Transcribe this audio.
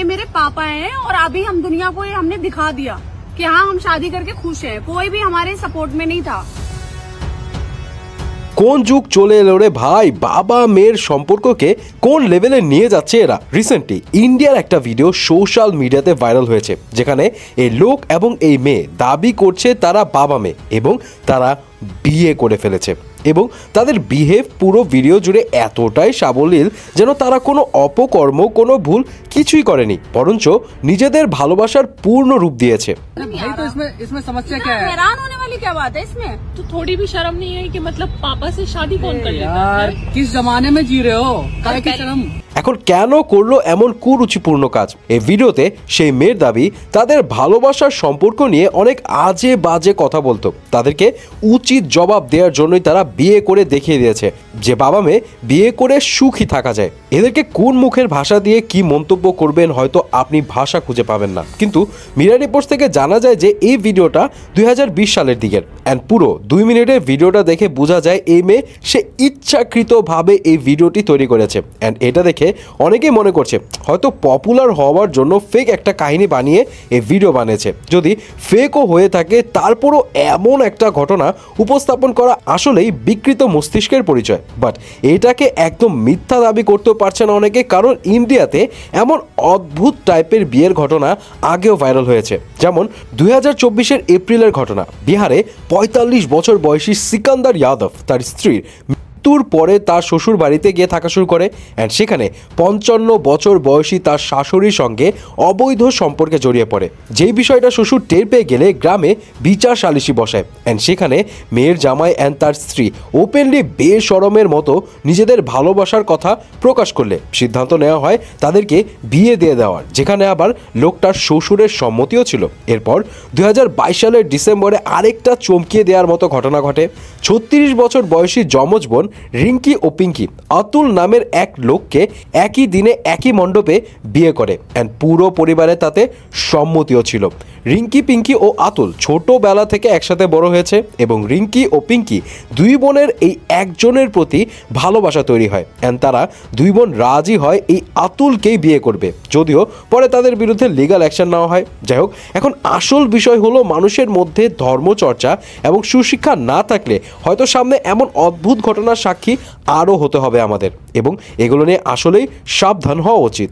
ये मेरे पापा हैं और अभी हम दुनिया को ये हमने दिखा दिया कि हाँ हम शादी करके खुश हैं। कोई भी हमारे सपोर्ट में नहीं था। কোন যুগ চলে এলো রে ভাই, বাবা মেয়ের সম্পর্ককে কোন লেভেলে নিয়ে যাচ্ছে এরা। রিসেন্টলি ইন্ডিয়ার একটা ভিডিও সোশ্যাল মিডিয়াতে ভাইরাল হয়েছে, যেখানে এই লোক এবং এই মেয়ে দাবি করছে তারা বাবা মেয়ে এবং তারা বিয়ে করে ফেলেছে এবং তাদের বিহেভ পুরো ভিডিও জুড়ে এতটাই সাবলীল যেন তারা কোনো অপকর্ম, কোনো ভুল কিছুই করেনি, বরঞ্চ নিজেদের ভালোবাসার পূর্ণ রূপ দিয়েছে। तो इसमें समस्या क्या है? हैरान होने वाली क्या बात है इसमें? तो थोड़ी भी शर्म नहीं है कि मतलब पापा से शादी कौन कर लेता यार है? किस जमाने में जी रहे हो? काय की शर्म? এখন কেন করলো এমন কুরুচিপূর্ণ কাজ? এই ভিডিওতে সেই মেয়ের দাবি তাদের ভালোবাসার সম্পর্ক নিয়ে অনেক আজে বাজে কথা বলতো, তাদেরকে উচিত জবাব দেওয়ার জন্যই তারা বিয়ে করে দেখিয়ে দিয়েছে যে বাবা মেয়ে বিয়ে করে সুখী থাকা যায়। এদেরকে কোন মুখের ভাষা দিয়ে কি মন্তব্য করবেন হয়তো আপনি ভাষা খুঁজে পাবেন না, কিন্তু মিডিয়া রিপোর্টস থেকে জানা যায় যে এই ভিডিওটা 2020 সালের দিকের অ্যান্ড পুরো 2 মিনিটের ভিডিওটা দেখে বোঝা যায় এই মেয়ে সে ইচ্ছাকৃতভাবে এই ভিডিওটি তৈরি করেছে। অ্যান্ড এটা দেখে অনেকেই মনে করছে হয়তো পপুলার হওয়ার জন্য ফেক একটা কাহিনী বানিয়ে এই ভিডিও বানিয়েছে। যদি ফেকও হয়ে থাকে তারপরও এমন একটা ঘটনা উপস্থাপন করা আসলেই বিকৃত মস্তিষ্কের পরিচয়। বাট এটাকে একদম মিথ্যা দাবি করতে পারছে না অনেকে, কারণ ইন্ডিয়াতে এমন অদ্ভুত টাইপের বিয়ের ঘটনা আগেও ভাইরাল হয়েছে। যেমন 2024 এপ্রিলের ঘটনা, বিহারে 45 বছর বয়সী সিকান্দার যাদব তার স্ত্রীর মৃত্যুর পরে তার শ্বশুর বাড়িতে গিয়ে থাকা শুরু করে অ্যান্ড সেখানে 55 বছর বয়সী তার শাশুড়ির সঙ্গে অবৈধ সম্পর্কে জড়িয়ে পড়ে। যেই বিষয়টা শ্বশুর টের পেয়ে গেলে গ্রামে বিচার সালিশি বসায় অ্যান্ড সেখানে মেয়ের জামাই অ্যান্ড তার স্ত্রী ওপেনলি বেশরমের মতো নিজেদের ভালোবাসার কথা প্রকাশ করলে সিদ্ধান্ত নেওয়া হয় তাদেরকে বিয়ে দিয়ে দেওয়ার, যেখানে আবার লোকটার শ্বশুরের সম্মতিও ছিল। এরপর 2022 সালের ডিসেম্বরে আরেকটা চমকিয়ে দেওয়ার মতো ঘটনা ঘটে। 36 বছর বয়সী যমজ বোন রিঙ্কি ও পিঙ্কি আতুল নামের এক লোককে একই দিনে একই মণ্ডপে বিয়ে করে অ্যান্ড পুরো পরিবারে তাতে সম্মতিও ছিল। রিঙ্কি, পিঙ্কি ও আতুল ছোটবেলা থেকে একসাথে বড় হয়েছে এবং রিঙ্কি ও পিঙ্কি দুই বোনের এই একজনের প্রতি ভালোবাসা তৈরি হয় অ্যান্ড তারা দুই বোন রাজি হয় এই আতুলকেই বিয়ে করবে, যদিও পরে তাদের বিরুদ্ধে লিগ্যাল অ্যাকশন নেওয়া হয়। যাই হোক, এখন আসল বিষয় হলো মানুষের মধ্যে ধর্মচর্চা এবং সুশিক্ষা না থাকলে হয়তো সামনে এমন অদ্ভুত ঘটনার সাক্ষী আরও হতে হবে আমাদের, এবং এগুলো নিয়ে আসলেই সাবধান হওয়া উচিত।